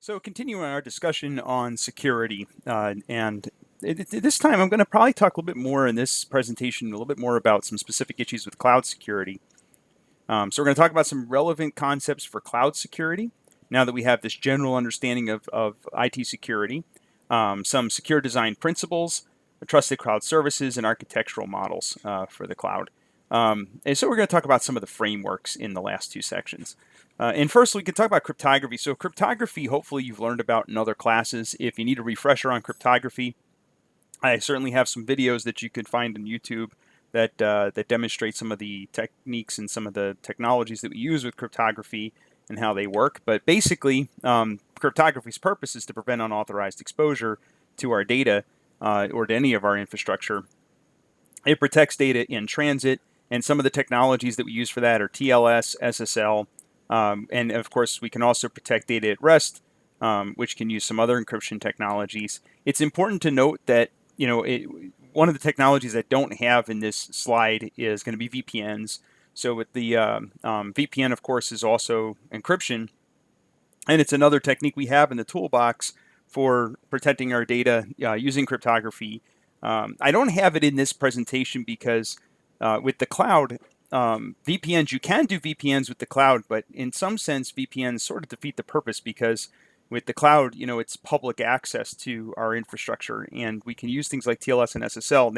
So continuing our discussion on security, this time I'm going to probably talk a little bit more in this presentation, a little bit more about some specific issues with cloud security. So we're going to talk about some relevant concepts for cloud security, now that we have this general understanding of IT security, some secure design principles, trusted cloud services, and architectural models for the cloud. And so we're going to talk about some of the frameworks in the last two sections. And first, we can talk about cryptography. So cryptography, hopefully you've learned about in other classes. If you need a refresher on cryptography, I certainly have some videos that you can find on YouTube that demonstrate some of the techniques and some of the technologies that we use with cryptography and how they work. But basically, cryptography's purpose is to prevent unauthorized exposure to our data or to any of our infrastructure. It protects data in transit, and some of the technologies that we use for that are TLS, SSL, and of course we can also protect data at rest, which can use some other encryption technologies. It's important to note that one of the technologies I don't have in this slide is going to be VPNs. So with the VPN, of course, is also encryption, and it's another technique we have in the toolbox for protecting our data using cryptography. I don't have it in this presentation because with the cloud, VPNs, you can do VPNs with the cloud, but in some sense, VPNs sort of defeat the purpose because with the cloud, it's public access to our infrastructure, and we can use things like TLS and SSL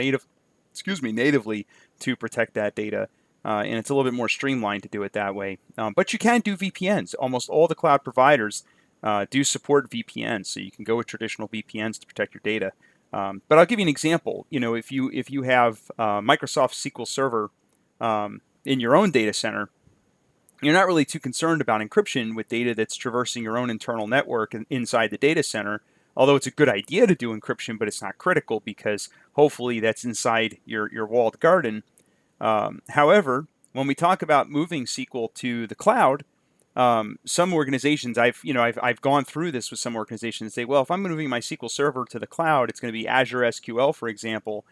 natively to protect that data. And it's a little bit more streamlined to do it that way. But you can do VPNs. Almost all the cloud providers do support VPNs, so you can go with traditional VPNs to protect your data. But I'll give you an example. If you have Microsoft SQL Server in your own data center, you're not really too concerned about encryption with data that's traversing your own internal network inside the data center. Although it's a good idea to do encryption, but it's not critical because hopefully that's inside your walled garden. However, when we talk about moving SQL to the cloud, some organizations, I've gone through this with some organizations, say, well, if I'm moving my SQL Server to the cloud, it's going to be Azure SQL, for example.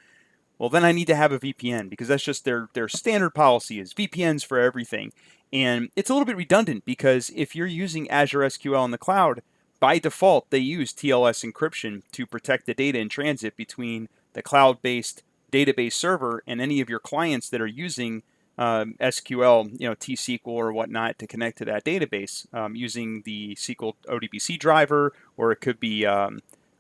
Well, then I need to have a VPN because that's just their standard policy is VPNs for everything. And it's a little bit redundant because if you're using Azure SQL in the cloud, by default, they use TLS encryption to protect the data in transit between the cloud-based database server and any of your clients that are using SQL, T-SQL or whatnot to connect to that database using the SQL ODBC driver, or it could be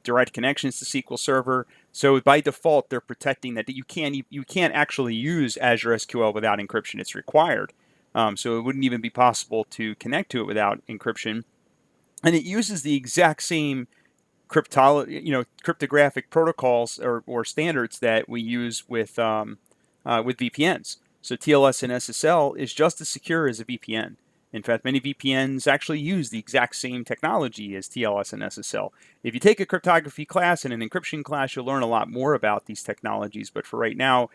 direct connections to SQL Server. So by default, they're protecting that you can't actually use Azure SQL without encryption. It's required. So it wouldn't even be possible to connect to it without encryption. And it uses the exact same cryptographic protocols or standards that we use with VPNs. So TLS and SSL is just as secure as a VPN. In fact, many VPNs actually use the exact same technology as TLS and SSL. If you take a cryptography class and an encryption class, you'll learn a lot more about these technologies. But for right now,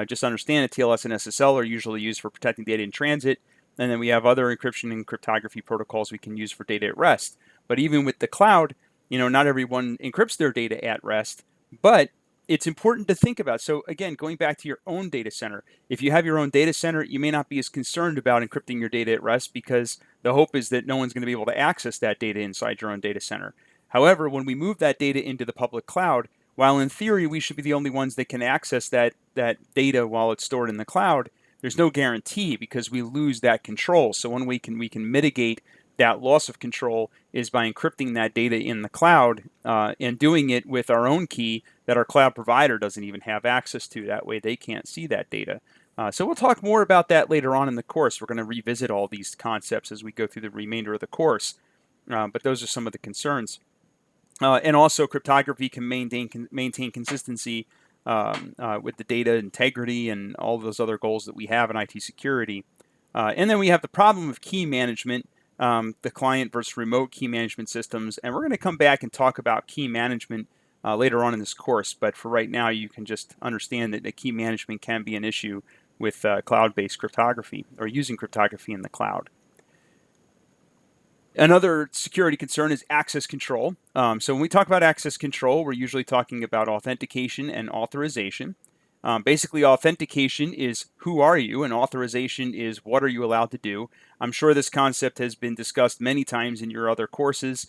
just understand that TLS and SSL are usually used for protecting data in transit. And then we have other encryption and cryptography protocols we can use for data at rest. But even with the cloud, not everyone encrypts their data at rest. But it's important to think about. So again, going back to your own data center, if you have your own data center, you may not be as concerned about encrypting your data at rest because the hope is that no one's going to be able to access that data inside your own data center. However, when we move that data into the public cloud, while in theory we should be the only ones that can access that data while it's stored in the cloud, there's no guarantee because we lose that control. So one way we can mitigate that loss of control is by encrypting that data in the cloud and doing it with our own key that our cloud provider doesn't even have access to. That way they can't see that data. So we'll talk more about that later on in the course. We're going to revisit all these concepts as we go through the remainder of the course. But those are some of the concerns. And also cryptography can maintain consistency with the data integrity and all those other goals that we have in IT security. And then we have the problem of key management. The client versus remote key management systems. And we're going to come back and talk about key management later on in this course. But for right now, you can just understand that the key management can be an issue with cloud-based cryptography or using cryptography in the cloud. Another security concern is access control. So when we talk about access control, we're usually talking about authentication and authorization. Basically, authentication is who are you, and authorization is what are you allowed to do. I'm sure this concept has been discussed many times in your other courses.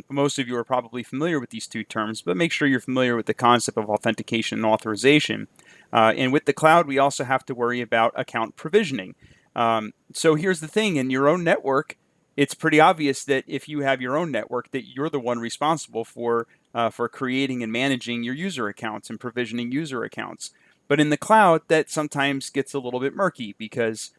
Most of you are probably familiar with these two terms, but make sure you're familiar with the concept of authentication and authorization. And with the cloud, we also have to worry about account provisioning. So here's the thing, in your own network, it's pretty obvious that if you have your own network, that you're the one responsible for creating and managing your user accounts and provisioning user accounts. But in the cloud, that sometimes gets a little bit murky because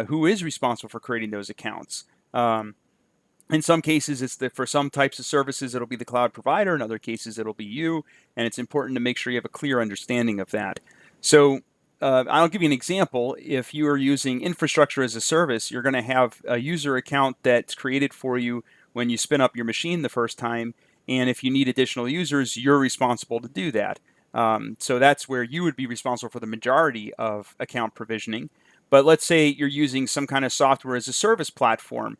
who is responsible for creating those accounts? In some cases, for some types of services, it'll be the cloud provider. In other cases, it'll be you. And it's important to make sure you have a clear understanding of that. So I'll give you an example. If you are using infrastructure as a service, you're going to have a user account that's created for you when you spin up your machine the first time. And if you need additional users, you're responsible to do that. So that's where you would be responsible for the majority of account provisioning. But let's say you're using some kind of software as a service platform.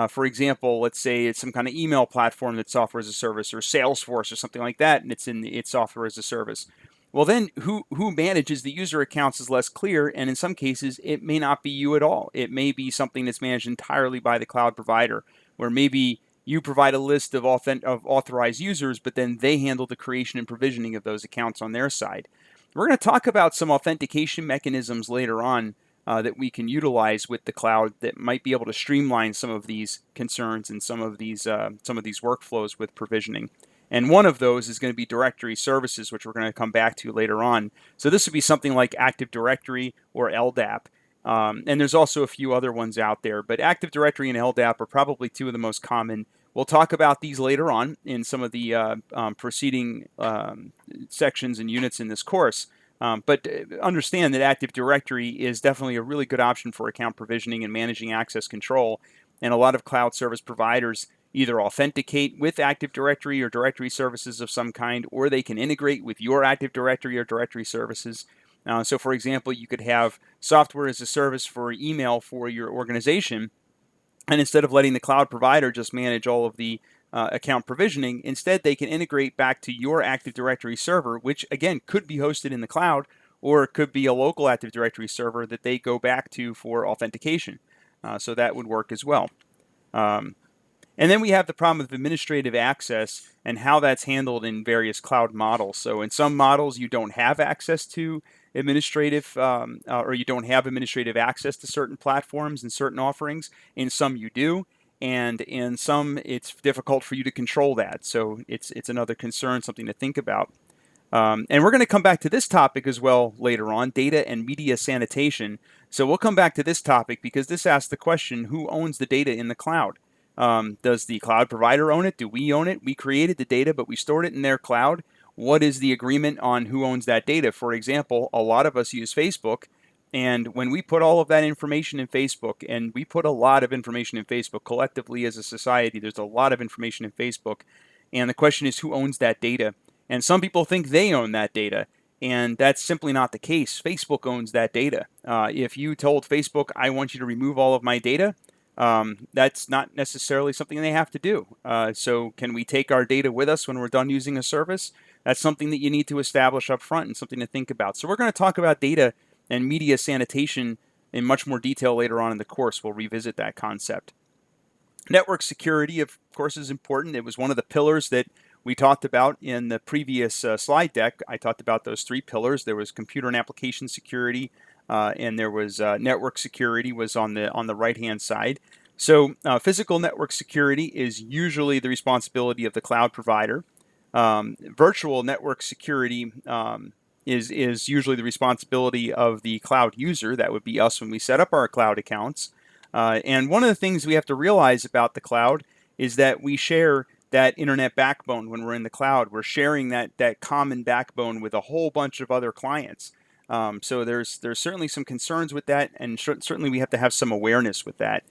For example, let's say it's some kind of email platform that's software as a service, or Salesforce or something like that, and it's software as a service. Well, then who manages the user accounts is less clear, and in some cases, it may not be you at all. It may be something that's managed entirely by the cloud provider, where maybe you provide a list of authorized users, but then they handle the creation and provisioning of those accounts on their side. We're going to talk about some authentication mechanisms later on that we can utilize with the cloud that might be able to streamline some of these concerns and some of these workflows with provisioning. And one of those is going to be directory services, which we're going to come back to later on. So this would be something like Active Directory or LDAP. And there's also a few other ones out there, but Active Directory and LDAP are probably two of the most common. We'll talk about these later on in some of the preceding sections and units in this course. But understand that Active Directory is definitely a really good option for account provisioning and managing access control. And a lot of cloud service providers either authenticate with Active Directory or directory services of some kind, or they can integrate with your Active Directory or directory services. So, for example, you could have software as a service for email for your organization, and instead of letting the cloud provider just manage all of the account provisioning, instead they can integrate back to your Active Directory server, which again could be hosted in the cloud, or it could be a local Active Directory server that they go back to for authentication. So that would work as well. And then we have the problem of administrative access and how that's handled in various cloud models. So in some models, you don't have access to administrative, or you don't have administrative access to certain platforms and certain offerings. In some, you do. And in some, it's difficult for you to control that. So it's another concern, something to think about. And we're going to come back to this topic as well later on, data and media sanitation. So we'll come back to this topic because this asks the question, who owns the data in the cloud? Does the cloud provider own it? Do we own it? We created the data, but we stored it in their cloud. What is the agreement on who owns that data? For example, a lot of us use Facebook, and when we put all of that information in Facebook, and we put a lot of information in Facebook collectively as a society, there's a lot of information in Facebook, and the question is who owns that data? And some people think they own that data, and that's simply not the case. Facebook owns that data. If you told Facebook, I want you to remove all of my data, that's not necessarily something they have to do. So can we take our data with us when we're done using a service? That's something that you need to establish up front and something to think about. So we're going to talk about data and media sanitation in much more detail later on in the course. We'll revisit that concept. Network security, of course, is important. It was one of the pillars that we talked about in the previous slide deck. I talked about those three pillars. There was computer and application security, and there was network security was on the right-hand side. So physical network security is usually the responsibility of the cloud provider. Virtual network security is usually the responsibility of the cloud user. That would be us when we set up our cloud accounts. And one of the things we have to realize about the cloud is that we share that internet backbone when we're in the cloud. We're sharing that common backbone with a whole bunch of other clients. So there's certainly some concerns with that, and certainly we have to have some awareness with that.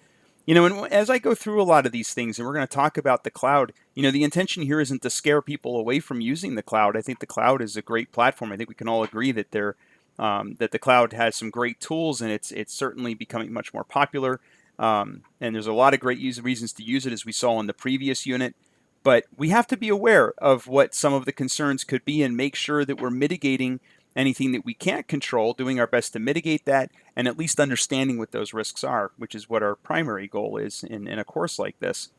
You know, and as I go through a lot of these things, and we're going to talk about the cloud, you know, the intention here isn't to scare people away from using the cloud. I think the cloud is a great platform. I think we can all agree that that the cloud has some great tools, and it's certainly becoming much more popular. And there's a lot of great reasons to use it, as we saw in the previous unit. But we have to be aware of what some of the concerns could be and make sure that we're mitigating anything that we can't control, doing our best to mitigate that, and at least understanding what those risks are, which is what our primary goal is in a course like this.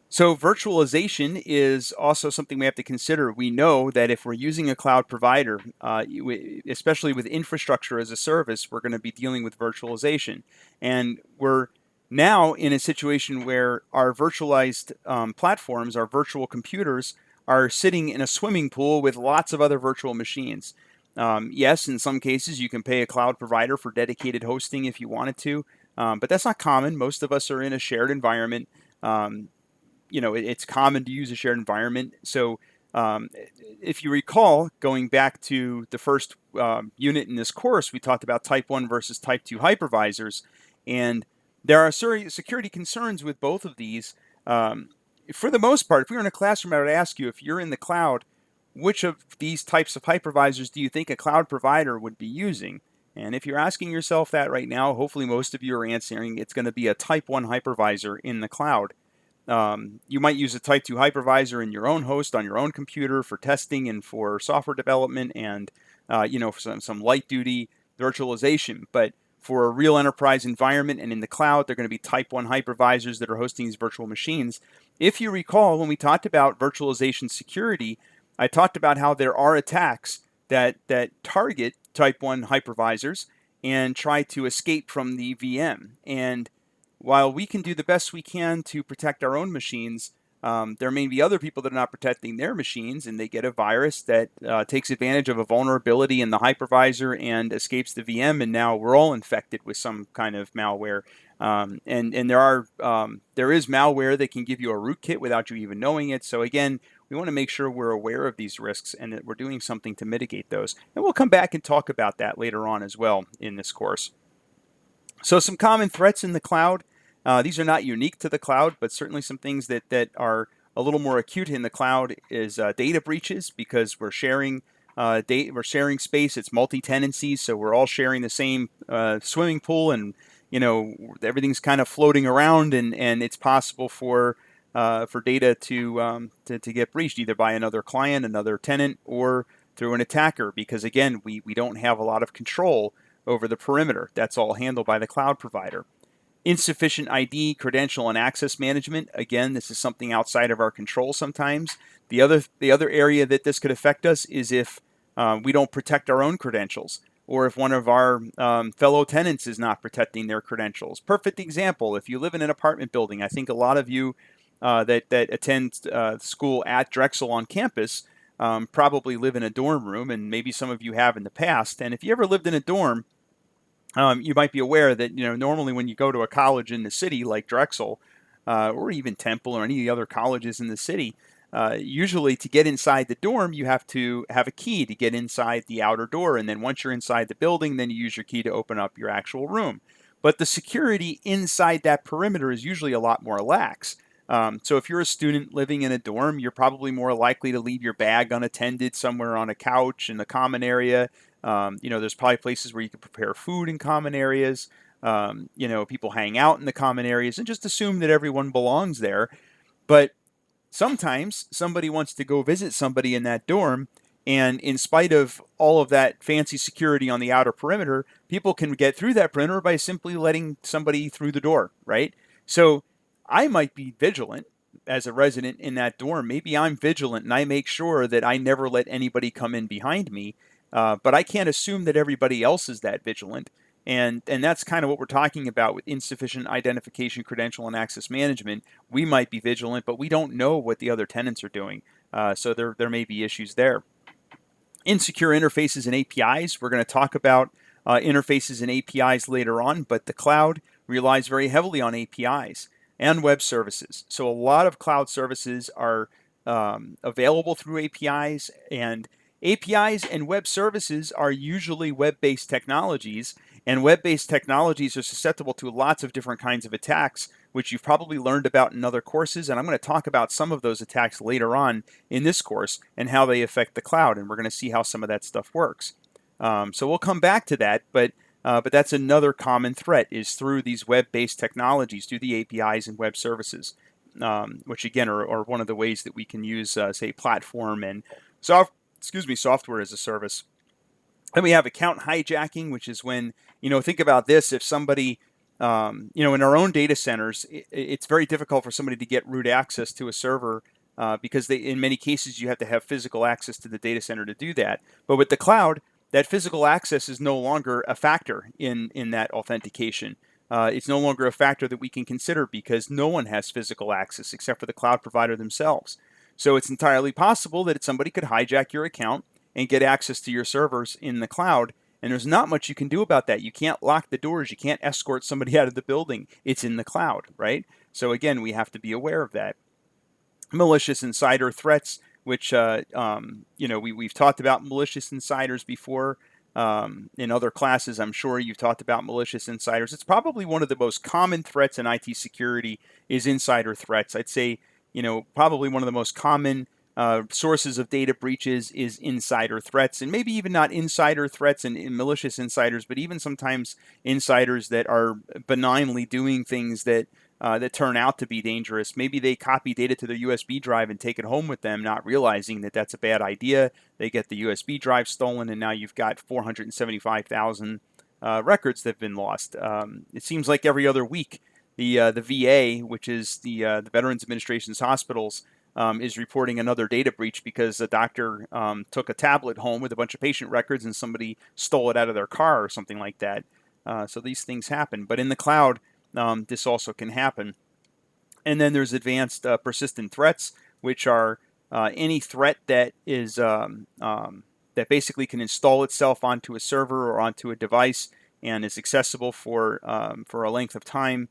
So virtualization is also something we have to consider. We know that if we're using a cloud provider, especially with infrastructure as a service, we're going to be dealing with virtualization. And we're now in a situation where our virtualized platforms, our virtual computers, are sitting in a swimming pool with lots of other virtual machines. Yes, in some cases you can pay a cloud provider for dedicated hosting if you wanted to, but that's not common. Most of us are in a shared environment. It's common to use a shared environment. So if you recall, going back to the first unit in this course, we talked about type 1 versus type 2 hypervisors. And there are security concerns with both of these. For the most part, if we were in a classroom, I would ask you, if you're in the cloud, which of these types of hypervisors do you think a cloud provider would be using? And if you're asking yourself that right now, hopefully most of you are answering it's going to be a type 1 hypervisor in the cloud. You might use a type 2 hypervisor in your own host on your own computer for testing and for software development and for some light duty virtualization. But for a real enterprise environment and in the cloud, they're going to be type 1 hypervisors that are hosting these virtual machines. If you recall, when we talked about virtualization security, I talked about how there are attacks that target type 1 hypervisors and try to escape from the VM. And while we can do the best we can to protect our own machines, there may be other people that are not protecting their machines, and they get a virus that takes advantage of a vulnerability in the hypervisor and escapes the VM, and now we're all infected with some kind of malware. And there is malware that can give you a rootkit without you even knowing it. So again, we want to make sure we're aware of these risks and that we're doing something to mitigate those. And we'll come back and talk about that later on as well in this course. So some common threats in the cloud. These are not unique to the cloud, but certainly some things that are a little more acute in the cloud is data breaches, because we're sharing we're sharing space. It's multi-tenancy, so we're all sharing the same swimming pool, and everything's kind of floating around, and it's possible for data to get breached either by another client, another tenant, or through an attacker. Because again, we don't have a lot of control over the perimeter. That's all handled by the cloud provider. Insufficient ID, credential, and access management. Again, this is something outside of our control sometimes. The other area that this could affect us is if we don't protect our own credentials, or if one of our fellow tenants is not protecting their credentials. Perfect example, if you live in an apartment building, I think a lot of you that attend school at Drexel on campus probably live in a dorm room, and maybe some of you have in the past. And if you ever lived in a dorm, you might be aware that normally when you go to a college in the city like Drexel, or even Temple or any of the other colleges in the city, usually to get inside the dorm, you have to have a key to get inside the outer door. And then once you're inside the building, then you use your key to open up your actual room. But the security inside that perimeter is usually a lot more lax. So if you're a student living in a dorm, you're probably more likely to leave your bag unattended somewhere on a couch in the common area. There's probably places where you can prepare food in common areas. People hang out in the common areas and just assume that everyone belongs there. But sometimes somebody wants to go visit somebody in that dorm, and in spite of all of that fancy security on the outer perimeter, people can get through that perimeter by simply letting somebody through the door, right? So I might be vigilant as a resident in that dorm. Maybe I'm vigilant and I make sure that I never let anybody come in behind me. But I can't assume that everybody else is that vigilant. And that's kind of what we're talking about with insufficient identification, credential, and access management. We might be vigilant, but we don't know what the other tenants are doing. So there may be issues there. Insecure interfaces and APIs. We're going to talk about interfaces and APIs later on, but the cloud relies very heavily on APIs and web services. So a lot of cloud services are available through APIs, and APIs and web services are usually web-based technologies, and web-based technologies are susceptible to lots of different kinds of attacks, which you've probably learned about in other courses, and I'm going to talk about some of those attacks later on in this course and how they affect the cloud, and we're going to see how some of that stuff works. So we'll come back to that, but that's another common threat, is through these web-based technologies, through the APIs and web services, which again are one of the ways that we can use, say, platform and software as a service. Then we have account hijacking, which is when, think about this. If somebody, in our own data centers, it's very difficult for somebody to get root access to a server because in many cases, you have to have physical access to the data center to do that. But with the cloud, that physical access is no longer a factor in that authentication. It's no longer a factor that we can consider because no one has physical access except for the cloud provider themselves. So it's entirely possible that somebody could hijack your account and get access to your servers in the cloud. And there's not much you can do about that. You can't lock the doors. You can't escort somebody out of the building. It's in the cloud, right? So again, we have to be aware of that. Malicious insider threats, which, we've talked about malicious insiders before. In other classes, I'm sure you've talked about malicious insiders. It's probably one of the most common threats in IT security is insider threats. I'd say, probably one of the most common sources of data breaches is insider threats, and maybe even not insider threats and malicious insiders, but even sometimes insiders that are benignly doing things that turn out to be dangerous. Maybe they copy data to their USB drive and take it home with them, not realizing that that's a bad idea. They get the USB drive stolen, and now you've got 475,000 records that have been lost. It seems like every other week, the VA, which is the Veterans Administration's hospitals, is reporting another data breach because a doctor took a tablet home with a bunch of patient records and somebody stole it out of their car or something like that. So these things happen. But in the cloud, this also can happen. And then there's advanced persistent threats, which are any threat that is that basically can install itself onto a server or onto a device and is accessible for a length of time.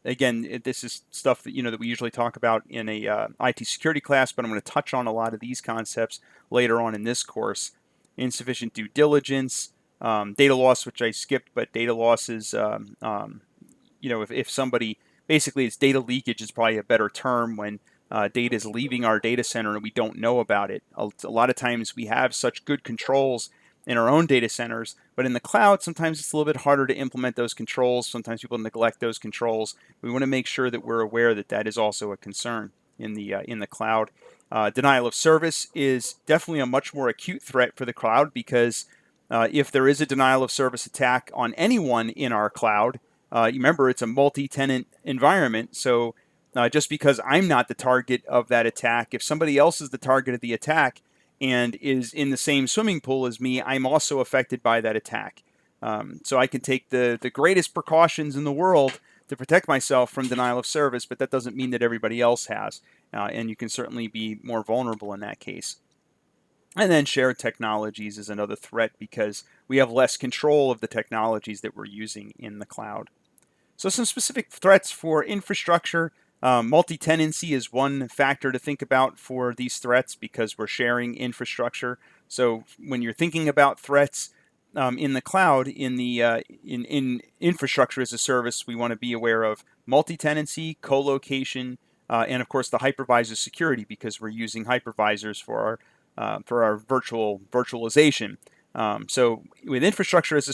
Again, this is stuff that that we usually talk about in a IT security class, but I'm going to touch on a lot of these concepts later on in this course. Insufficient due diligence, data loss, which I skipped, but data loss is if somebody basically it's data leakage is probably a better term when data is leaving our data center and we don't know about it. A lot of times we have such good controls in our own data centers, but in the cloud, sometimes it's a little bit harder to implement those controls. Sometimes people neglect those controls. We want to make sure that we're aware that that is also a concern in the cloud. Denial of service is definitely a much more acute threat for the cloud because if there is a denial of service attack on anyone in our cloud, remember it's a multi-tenant environment, so just because I'm not the target of that attack, if somebody else is the target of the attack and is in the same swimming pool as me, I'm also affected by that attack. So I can take the greatest precautions in the world to protect myself from denial of service, but that doesn't mean that everybody else has. And you can certainly be more vulnerable in that case. And then shared technologies is another threat because we have less control of the technologies that we're using in the cloud. So some specific threats for infrastructure. Multi-tenancy is one factor to think about for these threats because we're sharing infrastructure. So when you're thinking about threats in the cloud, in infrastructure as a service, we want to be aware of multi-tenancy, co-location, and of course the hypervisor security because we're using hypervisors for our virtualization. So with infrastructure as a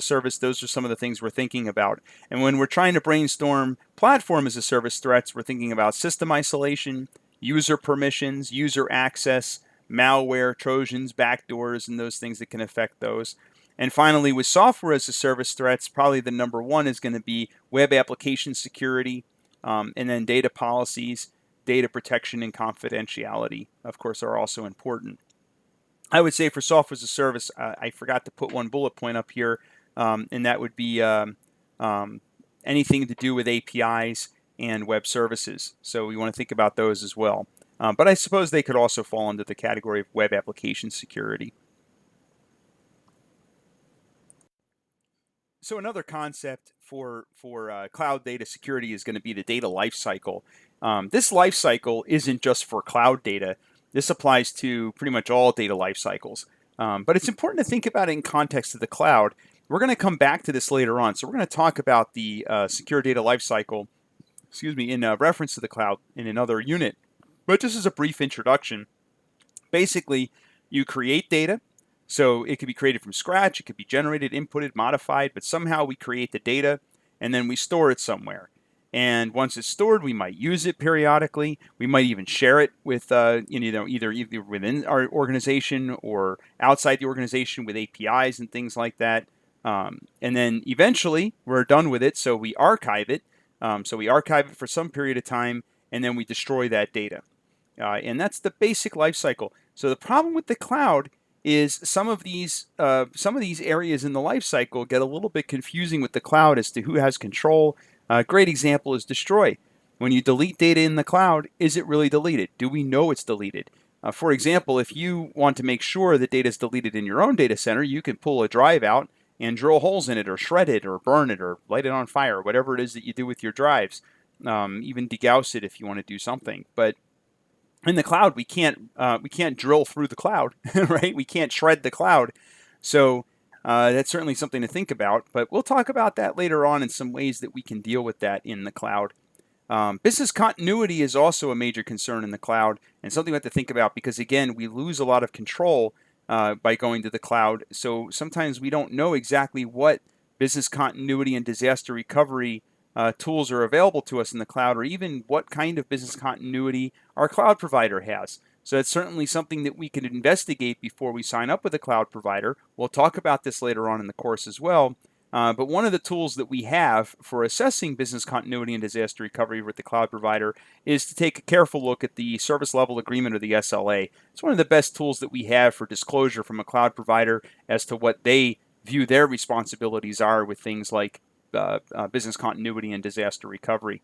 service, those are some of the things we're thinking about. And when we're trying to brainstorm platform as a service threats, we're thinking about system isolation, user permissions, user access, malware, Trojans, backdoors, and those things that can affect those. And finally, with software as a service threats, probably the number one is going to be web application security, and then data policies, data protection, and confidentiality, of course, are also important. I would say for software as a service, I forgot to put one bullet point up here, and that would be anything to do with APIs and web services. So we want to think about those as well. But I suppose they could also fall into the category of web application security. So another concept for cloud data security is going to be the data lifecycle. This lifecycle isn't just for cloud data. This applies to pretty much all data lifecycles. But it's important to think about it in context of the cloud. We're going to come back to this later on. So we're going to talk about the secure data lifecycle, in reference to the cloud in another unit. But just as a brief introduction, basically you create data. So it could be created from scratch, it could be generated, inputted, modified, but somehow we create the data and then we store it somewhere. And once it's stored, we might use it periodically. We might even share it with, either within our organization or outside the organization with APIs and things like that. And then eventually we're done with it, so we archive it. So we archive it for some period of time, and then we destroy that data. And that's the basic life cycle. So the problem with the cloud is some of these areas in the life cycle get a little bit confusing with the cloud as to who has control. A great example is destroy. When you delete data in the cloud, is it really deleted? Do we know it's deleted? For example, if you want to make sure that data is deleted in your own data center, you can pull a drive out and drill holes in it, or shred it, or burn it, or light it on fire, whatever it is that you do with your drives. Even degauss it if you want to do something. But in the cloud, we can't drill through the cloud, right? We can't shred the cloud. So that's certainly something to think about. But we'll talk about that later on in some ways that we can deal with that in the cloud. Business continuity is also a major concern in the cloud, and something we have to think about, because again, we lose a lot of control by going to the cloud. So sometimes we don't know exactly what business continuity and disaster recovery tools are available to us in the cloud, or even what kind of business continuity our cloud provider has. So that's certainly something that we can investigate before we sign up with a cloud provider. We'll talk about this later on in the course as well. But one of the tools that we have for assessing business continuity and disaster recovery with the cloud provider is to take a careful look at the service level agreement, or the SLA. It's one of the best tools that we have for disclosure from a cloud provider as to what they view their responsibilities are with things like business continuity and disaster recovery.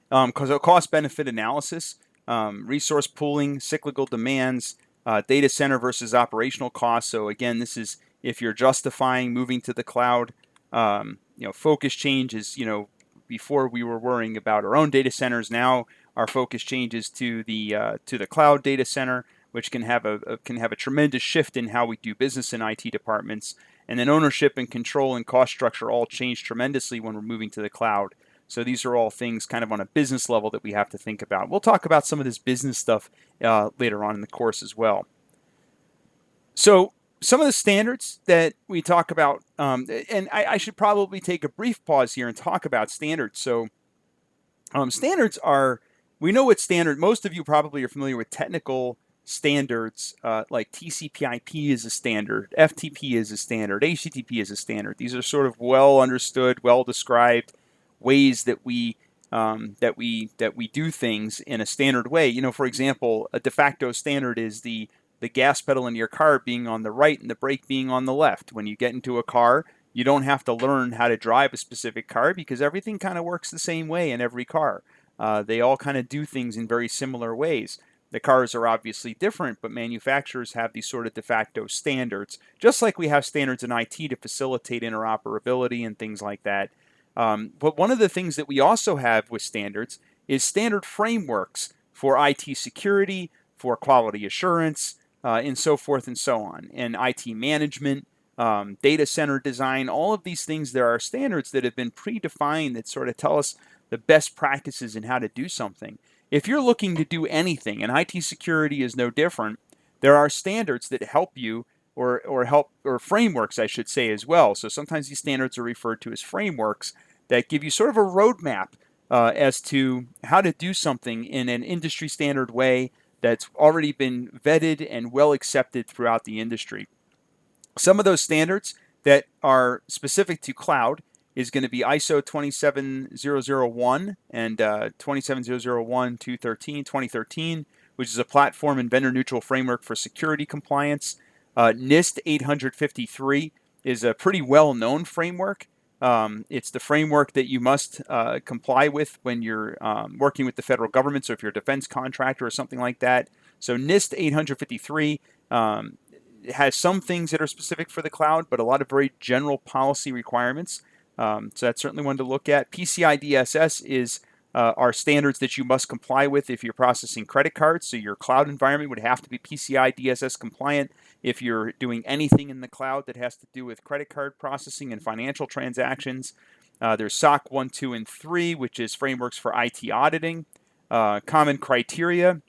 Because of cost-benefit analysis, resource pooling, cyclical demands, data center versus operational costs. So again, this is if you're justifying moving to the cloud. Focus changes. Before we were worrying about our own data centers. Now our focus changes to the cloud data center, which can have a tremendous shift in how we do business in IT departments. And then ownership and control and cost structure all change tremendously when we're moving to the cloud. So these are all things kind of on a business level that we have to think about. We'll talk about some of this business stuff later on in the course as well. So some of the standards that we talk about, and I should probably take a brief pause here and talk about standards. So standards are, we know what standard, most of you probably are familiar with technical standards like TCP/IP is a standard, FTP is a standard, HTTP is a standard. These are sort of well understood, well described ways that we do things in a standard way. For example, a de facto standard is the gas pedal in your car being on the right and the brake being on the left. When you get into a car, you don't have to learn how to drive a specific car, because everything kind of works the same way in every car. They all kind of do things in very similar ways. The cars are obviously different, but manufacturers have these sort of de facto standards, just like we have standards in IT to facilitate interoperability and things like that. But one of the things that we also have with standards is standard frameworks for IT security, for quality assurance, and so forth and so on, and IT management, data center design. All of these things, there are standards that have been predefined that sort of tell us the best practices in how to do something. If you're looking to do anything, and IT security is no different, there are standards that help you, or frameworks, I should say, as well. So sometimes these standards are referred to as frameworks that give you sort of a roadmap as to how to do something in an industry standard way that's already been vetted and well accepted throughout the industry. Some of those standards that are specific to cloud is going to be ISO 27001 and 27001-2013, which is a platform and vendor neutral framework for security compliance. NIST 853 is a pretty well-known framework. It's the framework that you must comply with when you're working with the federal government. So if you're a defense contractor or something like that. So NIST 853 has some things that are specific for the cloud, but a lot of very general policy requirements. So that's certainly one to look at. PCI DSS is are standards that you must comply with if you're processing credit cards. So your cloud environment would have to be PCI DSS compliant if you're doing anything in the cloud that has to do with credit card processing and financial transactions. There's SOC 1, 2, and 3, which is frameworks for IT auditing. Common criteria,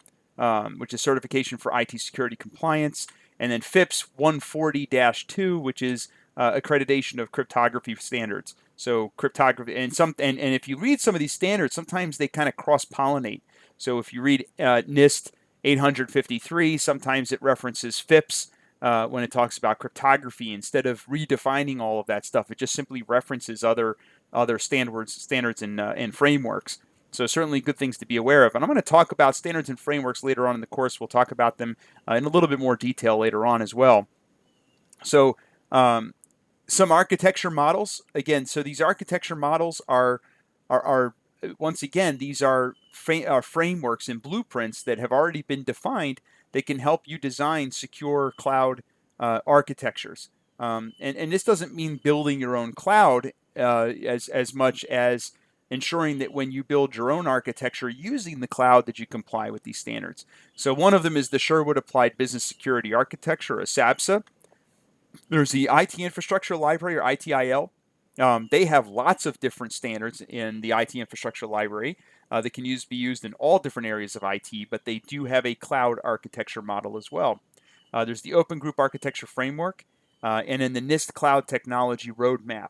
which is certification for IT security compliance. And then FIPS 140-2, which is accreditation of cryptography standards. So cryptography and if you read some of these standards, sometimes they kind of cross-pollinate. So if you read NIST 853, sometimes it references FIPS when it talks about cryptography. Instead of redefining all of that stuff, it just simply references other standards and frameworks. So certainly good things to be aware of. And I'm going to talk about standards and frameworks later on in the course. We'll talk about them in a little bit more detail later on as well. So some architecture models, again, so these architecture models are once again, these are frameworks and blueprints that have already been defined that can help you design secure cloud architectures. And this doesn't mean building your own cloud as much as ensuring that when you build your own architecture using the cloud that you comply with these standards. So one of them is the Sherwood Applied Business Security Architecture, a SABSA. There's the IT Infrastructure Library, or ITIL. They have lots of different standards in the IT Infrastructure Library that can be used in all different areas of IT, but they do have a cloud architecture model as well. There's the Open Group Architecture Framework, and then the NIST Cloud Technology Roadmap.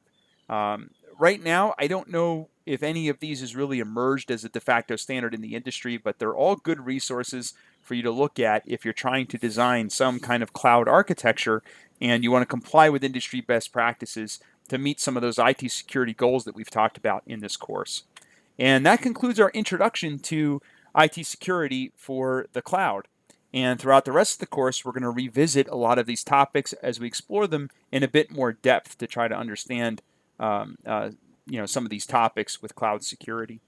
Right now, I don't know if any of these has really emerged as a de facto standard in the industry, but they're all good resources for you to look at if you're trying to design some kind of cloud architecture and you want to comply with industry best practices to meet some of those IT security goals that we've talked about in this course. And that concludes our introduction to IT security for the cloud. And throughout the rest of the course, we're going to revisit a lot of these topics as we explore them in a bit more depth to try to understand some of these topics with cloud security.